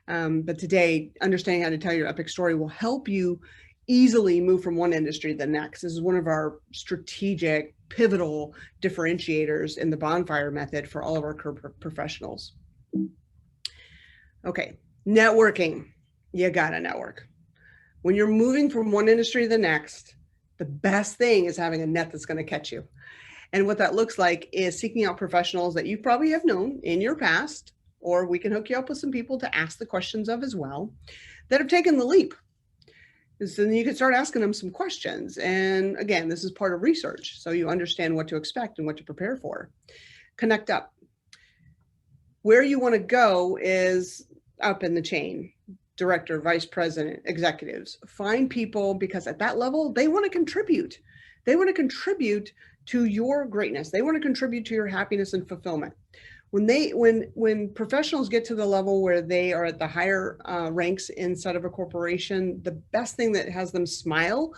But today, understanding how to tell your epic story will help you easily move from one industry to the next. This is one of our strategic, pivotal differentiators in the Bonfire method for all of our career professionals. Okay, networking. You gotta network. When you're moving from one industry to the next, the best thing is having a net that's going to catch you. And what that looks like is seeking out professionals that you probably have known in your past, or we can hook you up with some people to ask the questions of as well, that have taken the leap. And so then you can start asking them some questions. And again, this is part of research, so you understand what to expect and what to prepare for. Connect up. Where you want to go is up in the chain. Director, vice president, executives. Find people, because at that level, they want to contribute. They want to contribute to your greatness. They want to contribute to your happiness and fulfillment. When professionals get to the level where they are at the higher ranks inside of a corporation, the best thing that has them smile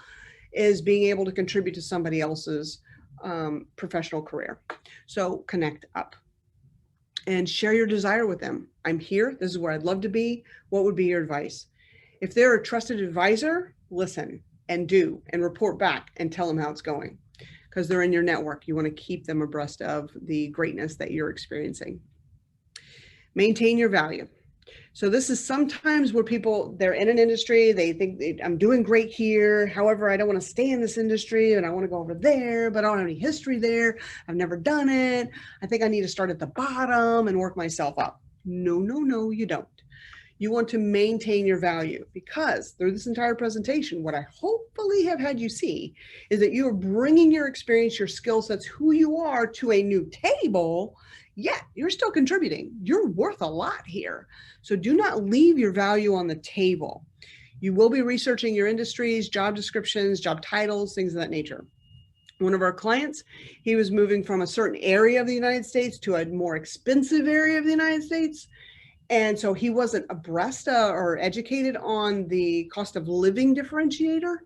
is being able to contribute to somebody else's professional career. So connect up and share your desire with them. I'm here. This is where I'd love to be. What would be your advice? If they're a trusted advisor, listen and do and report back and tell them how it's going, because they're in your network. You want to keep them abreast of the greatness that you're experiencing. Maintain your value. So this is sometimes where people, they're in an industry, they think I'm doing great here. However, I don't want to stay in this industry and I want to go over there, but I don't have any history there. I've never done it. I think I need to start at the bottom and work myself up. No, no, no, you don't. You want to maintain your value, because through this entire presentation, what I hopefully have had you see is that you are bringing your experience, your skill sets, who you are to a new table, yet you're still contributing. You're worth a lot here. So do not leave your value on the table. You will be researching your industries, job descriptions, job titles, things of that nature. One of our clients, he was moving from a certain area of the United States to a more expensive area of the United States. And so he wasn't abreast or educated on the cost of living differentiator.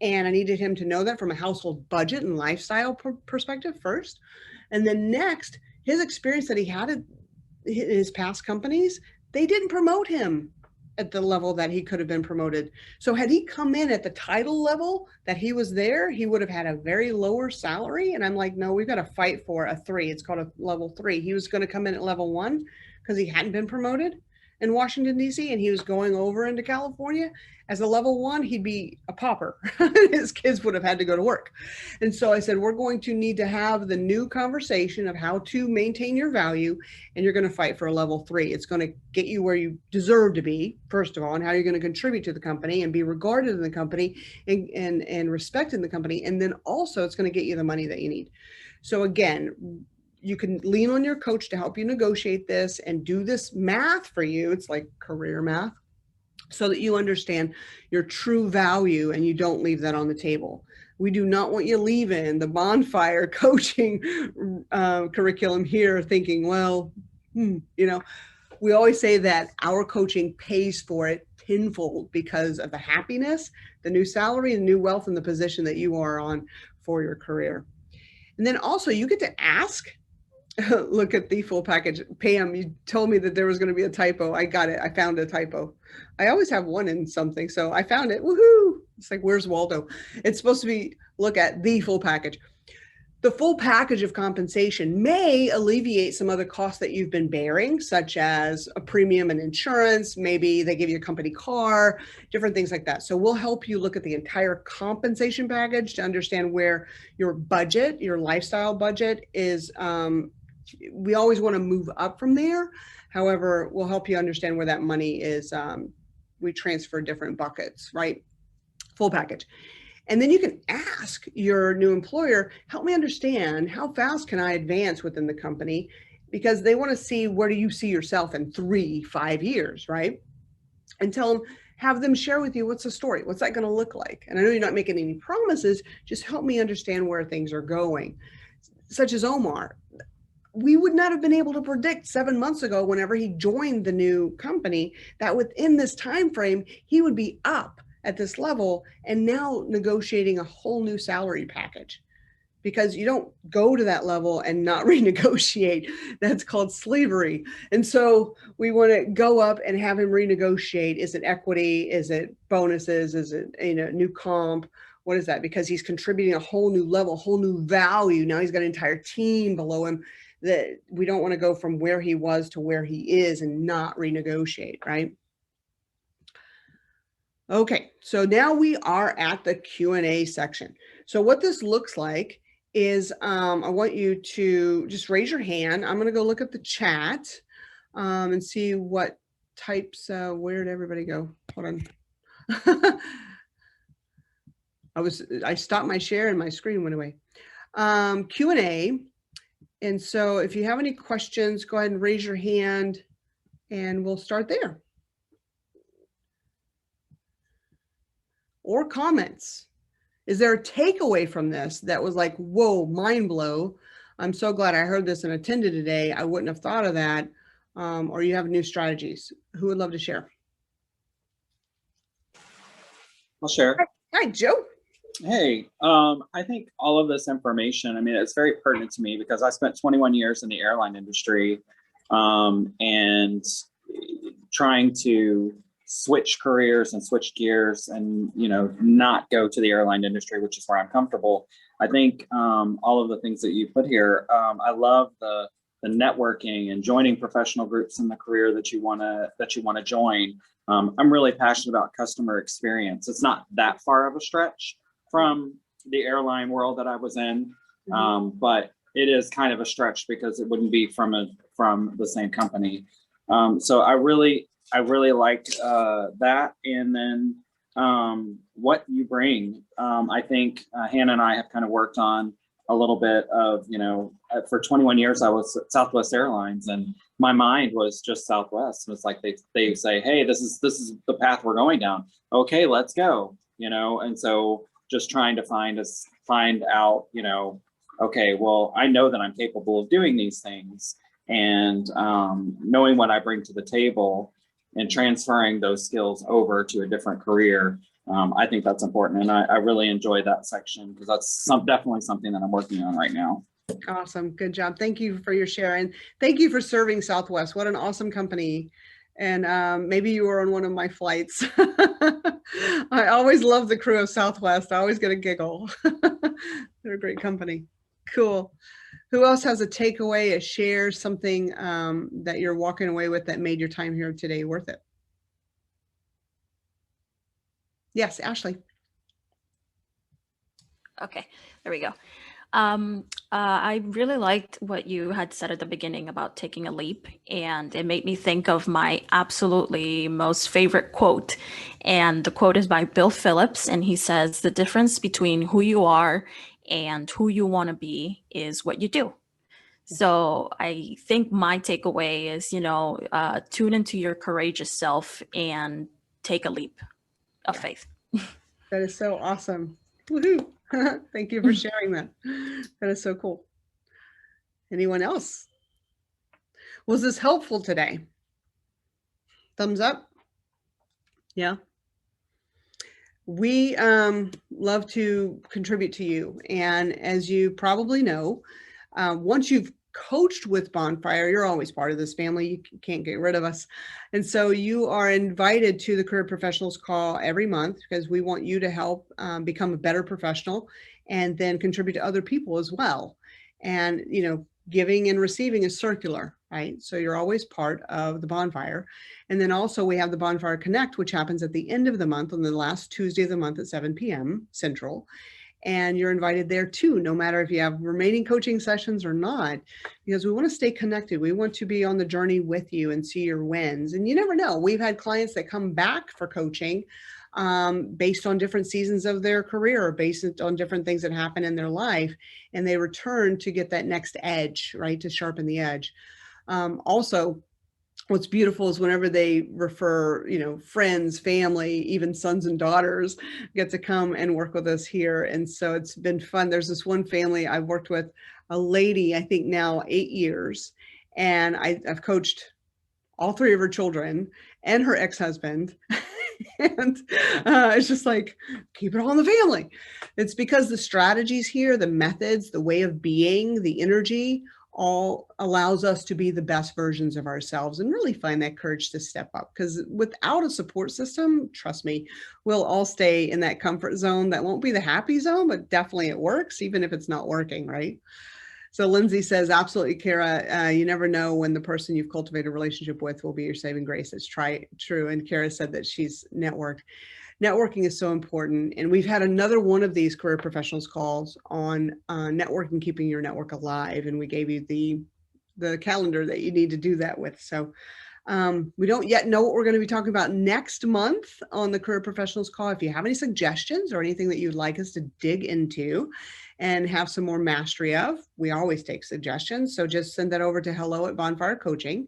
And I needed him to know that from a household budget and lifestyle perspective first. And then next, his experience that he had at his past companies, they didn't promote him at the level that he could have been promoted. So had he come in at the title level that he was there, he would have had a very lower salary. And I'm like, no, we've got to fight for a 3. It's called a level 3. He was going to come in at level 1 because he hadn't been promoted in Washington, D.C., and he was going over into California. As a level 1, he'd be a pauper. His kids would have had to go to work. And so I said, we're going to need to have the new conversation of how to maintain your value, and you're going to fight for a level 3. It's going to get you where you deserve to be, first of all, and how you're going to contribute to the company and be regarded in the company and respected in the company. And then also it's going to get you the money that you need. So again, you can lean on your coach to help you negotiate this and do this math for you. It's like career math, so that you understand your true value and you don't leave that on the table. We do not want you leaving the Bonfire Coaching curriculum here thinking, well, we always say that our coaching pays for it tenfold because of the happiness, the new salary, and new wealth, and the position that you are on for your career. And then also you get to ask. Look at the full package. Pam, you told me that there was going to be a typo. I got it. I found a typo. I always have one in something, so I found it. Woohoo! It's like, where's Waldo? It's supposed to be, look at the full package. The full package of compensation may alleviate some other costs that you've been bearing, such as a premium and insurance. Maybe they give you a company car, different things like that. So we'll help you look at the entire compensation package to understand where your budget, your lifestyle budget is. We always want to move up from there. However, we'll help you understand where that money is. We transfer different buckets, right? Full package. And then you can ask your new employer, help me understand, how fast can I advance within the company? Because they want to see, where do you see yourself in 3-5 years, right? And have them share with you, what's the story? What's that going to look like? And I know you're not making any promises, just help me understand where things are going. Such as Omar. We would not have been able to predict 7 months ago, whenever he joined the new company, that within this time frame, he would be up at this level and now negotiating a whole new salary package, because you don't go to that level and not renegotiate. That's called slavery. And so we want to go up and have him renegotiate. Is it equity? Is it bonuses? Is it new comp? What is that? Because he's contributing a whole new level, whole new value. Now he's got an entire team below him. That we don't want to go from where he was to where he is and not renegotiate, right? Okay, so now we are at the Q&A section. So what this looks like is I want you to just raise your hand. I'm going to go look at the chat and see what types. Where did everybody go? Hold on. I stopped my share and my screen went away. Q&A. And so if you have any questions, go ahead and raise your hand and we'll start there. Or comments. Is there a takeaway from this that was like, whoa, mind blow? I'm so glad I heard this and attended today. I wouldn't have thought of that. Or you have new strategies. Who would love to share? I'll share. Hi, Joe. Hey, I think all of this information, I mean, it's very pertinent to me because I spent 21 years in the airline industry and trying to switch careers and switch gears and, you know, not go to the airline industry, which is where I'm comfortable. I think all of the things that you put here, I love the networking and joining professional groups in the career that you want to join. I'm really passionate about customer experience. It's not that far of a stretch from the airline world that I was in, but it is kind of a stretch because it wouldn't be from the same company. So I really liked that. And then what you bring, I think Hannah and I have kind of worked on a little bit of, you know, for 21 years I was at Southwest Airlines and my mind was just Southwest. It's like they say, hey, this is the path we're going down. Okay, let's go, you know. And so just trying to find out, you know, okay, well, I know that I'm capable of doing these things, and knowing what I bring to the table and transferring those skills over to a different career. I think that's important. And I really enjoy that section because that's definitely something that I'm working on right now. Awesome. Good job. Thank you for your share. And thank you for serving Southwest. What an awesome company. And maybe you were on one of my flights. I always love the crew of Southwest. I always get a giggle. They're a great company. Cool. Who else has a takeaway, a share, something that you're walking away with that made your time here today worth it? Yes, Ashley. Okay, there we go. I really liked what you had said at the beginning about taking a leap, and it made me think of my absolutely most favorite quote. And the quote is by Bill Phillips, and he says, "The difference between who you are and who you want to be is what you do." So I think my takeaway is, you know, tune into your courageous self and take a leap of faith. That is so awesome. Woohoo. Thank you for sharing that. That is so cool. Anyone else? Was this helpful today? Thumbs up? Yeah. We love to contribute to you. And as you probably know, once you've coached with Bonfire, you're always part of this family. You can't get rid of us. And so you are invited to the Career Professionals call every month because we want you to help become a better professional and then contribute to other people as well. And, you know, giving and receiving is circular, right? So you're always part of the Bonfire. And then also we have the Bonfire Connect, which happens at the end of the month on the last Tuesday of the month at 7 p.m. Central. And you're invited there too, no matter if you have remaining coaching sessions or not, because we want to stay connected. We want to be on the journey with you and see your wins. And you never know. We've had clients that come back for coaching based on different seasons of their career or based on different things that happen in their life. And they return to get that next edge, right? To sharpen the edge. Also, what's beautiful is whenever they refer, you know, friends, family, even sons and daughters get to come and work with us here. And so it's been fun. There's this one family I've worked with, a lady, I think now 8 years, and I've coached all 3 of her children and her ex-husband. And it's just like, keep it all in the family. It's because the strategies here, the methods, the way of being, the energy, all allows us to be the best versions of ourselves and really find that courage to step up. Because without a support system, trust me, we'll all stay in that comfort zone. That won't be the happy zone, but definitely it works, even if it's not working, right? So Lindsay says, absolutely, Kara, you never know when the person you've cultivated a relationship with will be your saving grace. It's true. And Kara said that she's networked. networking is so important. And we've had another one of these career professionals calls on networking, keeping your network alive. And we gave you the calendar that you need to do that with. So we don't yet know what we're going to be talking about next month on the Career Professionals call. If you have any suggestions or anything that you'd like us to dig into and have some more mastery of, we always take suggestions. So just send that over to hello@Bonfire Coaching.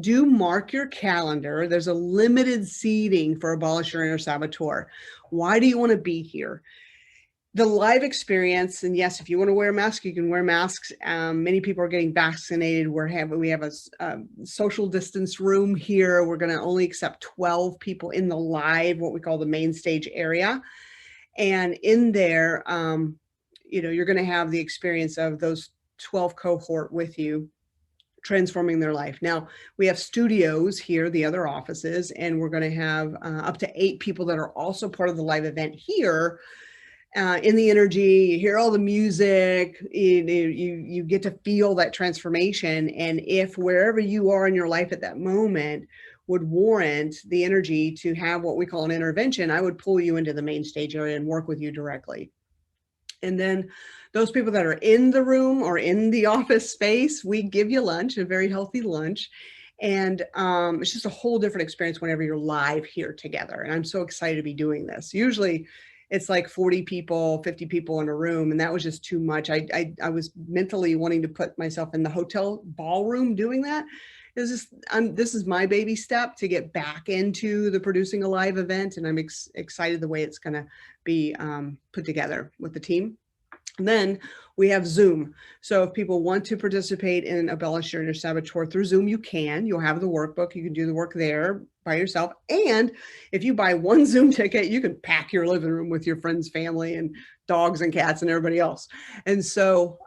Do mark your calendar. There's a limited seating for Abolish Your Inner Saboteur. Why do you want to be here? The live experience, and yes, if you want to wear a mask, you can wear masks. Many people are getting vaccinated. We have a social distance room here. We're going to only accept 12 people in the live, what we call the main stage area. And in there, you're going to have the experience of those 12 cohort with you, transforming their life. Now, we have studios here, the other offices, and we're going to have up to 8 people that are also part of the live event here. In the energy, you hear all the music, you get to feel that transformation. And if wherever you are in your life at that moment would warrant the energy to have what we call an intervention, I would pull you into the main stage area and work with you directly. And then those people that are in the room or in the office space, we give you lunch, a very healthy lunch. And it's just a whole different experience whenever you're live here together. And I'm so excited to be doing this. Usually it's like 40 people, 50 people in a room. And that was just too much. I was mentally wanting to put myself in the hotel ballroom doing that. This is my baby step to get back into the producing a live event. And I'm excited the way it's going to be put together with the team. And then we have Zoom. So if people want to participate in Abolish Your Inner Saboteur through Zoom, you can. You'll have the workbook. You can do the work there by yourself. And if you buy one Zoom ticket, you can pack your living room with your friends, family, and dogs and cats and everybody else. And so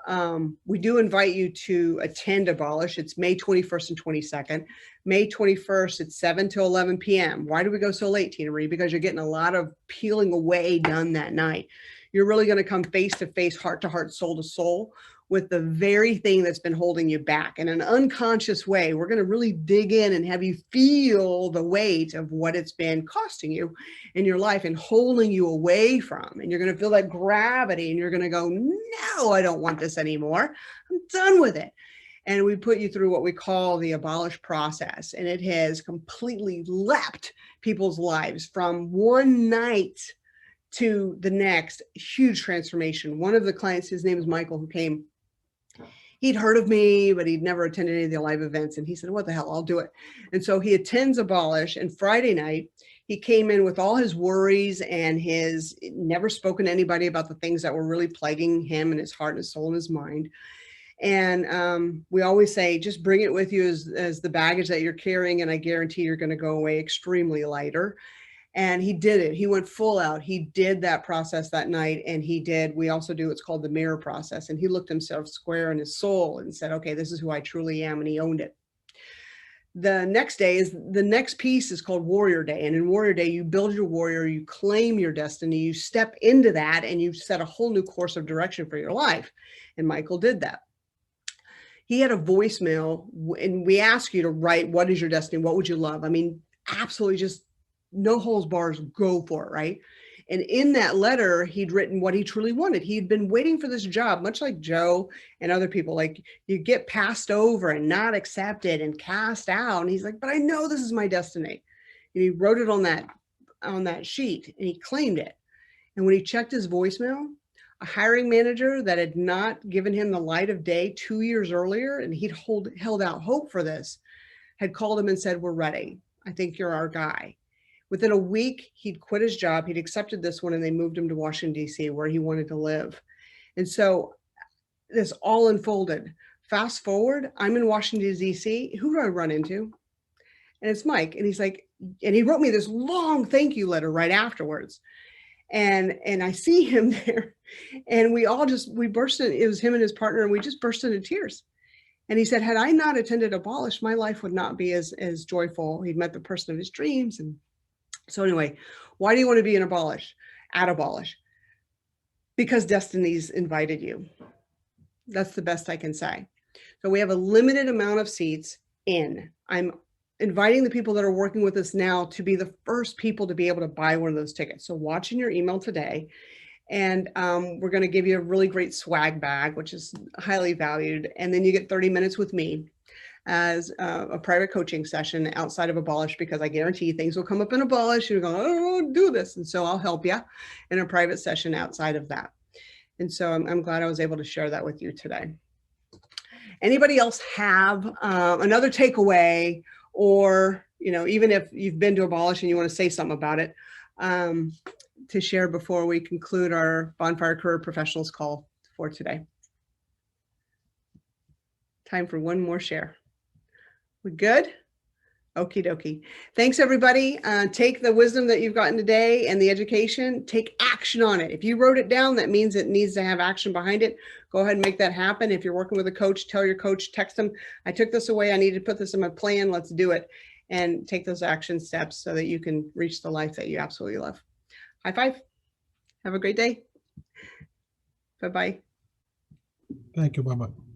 we do invite you to attend Abolish. It's May 21st and 22nd. May 21st, it's 7 to 11 p.m. Why do we go so late, Tina Marie? Because you're getting a lot of peeling away done that night. You're really going to come face to face, heart to heart, soul to soul with the very thing that's been holding you back. In an unconscious way, we're going to really dig in and have you feel the weight of what it's been costing you in your life and holding you away from. And you're going to feel that gravity and you're going to go, no, I don't want this anymore. I'm done with it. And we put you through what we call the Abolish process. And it has completely leapt people's lives from one night to the next. Huge transformation. One of the clients, his name is Michael, who came, he'd heard of me, but he'd never attended any of the live events. And he said, what the hell, I'll do it. And so he attends Abolish. And Friday night, he came in with all his worries and his never spoken to anybody about the things that were really plaguing him and his heart and his soul and his mind. And we always say, just bring it with you as the baggage that you're carrying. And I guarantee you're going to go away extremely lighter. And he did it. He went full out. He did that process that night. And we also do what's called the mirror process. And he looked himself square in his soul and said, okay, this is who I truly am. And he owned it. The next piece is called Warrior Day. And in Warrior Day, you build your warrior, you claim your destiny, you step into that, and you set a whole new course of direction for your life. And Michael did that. He had a voicemail, and we ask you to write, what is your destiny? What would you love? I mean, absolutely just no holds bars, go for it, right? And in that letter, he'd written what he truly wanted. He'd been waiting for this job, much like Joe and other people. Like, you get passed over and not accepted and cast out. And he's like, but I know this is my destiny. And he wrote it on that sheet, and he claimed it. And when he checked his voicemail, a hiring manager that had not given him the light of day 2 years earlier, and he'd held out hope for this, had called him and said, we're ready. I think you're our guy. Within a week, he'd quit his job. He'd accepted this one, and they moved him to Washington, D.C., where he wanted to live. And so this all unfolded. Fast forward, I'm in Washington, D.C. Who do I run into? And it's Mike. And he's like, and he wrote me this long thank you letter right afterwards. And I see him there, and we burst in, it was him and his partner, and we just burst into tears. And he said, had I not attended Abolish, my life would not be as joyful. He'd met the person of his dreams. And so anyway, why do you want to be in Abolish, at Abolish? Because Destiny's invited you. That's the best I can say. So we have a limited amount of seats in. I'm inviting the people that are working with us now to be the first people to be able to buy one of those tickets. So watch in your email today. And we're going to give you a really great swag bag, which is highly valued. And then you get 30 minutes with me as a private coaching session outside of Abolish, because I guarantee things will come up in Abolish. You're going, I don't want to do this. And so I'll help you in a private session outside of that. And so I'm glad I was able to share that with you today. Anybody else have another takeaway, or, you know, even if you've been to Abolish and you want to say something about it, to share before we conclude our Bonfire Career Professionals call for today? Time for one more share. We good? Okie dokie. Thanks, everybody. Take the wisdom that you've gotten today and the education, take action on it. If you wrote it down, that means it needs to have action behind it. Go ahead and make that happen. If you're working with a coach, tell your coach, text them, I took this away. I need to put this in my plan. Let's do it. And take those action steps so that you can reach the life that you absolutely love. High five. Have a great day. Bye-bye. Thank you. Bye-bye.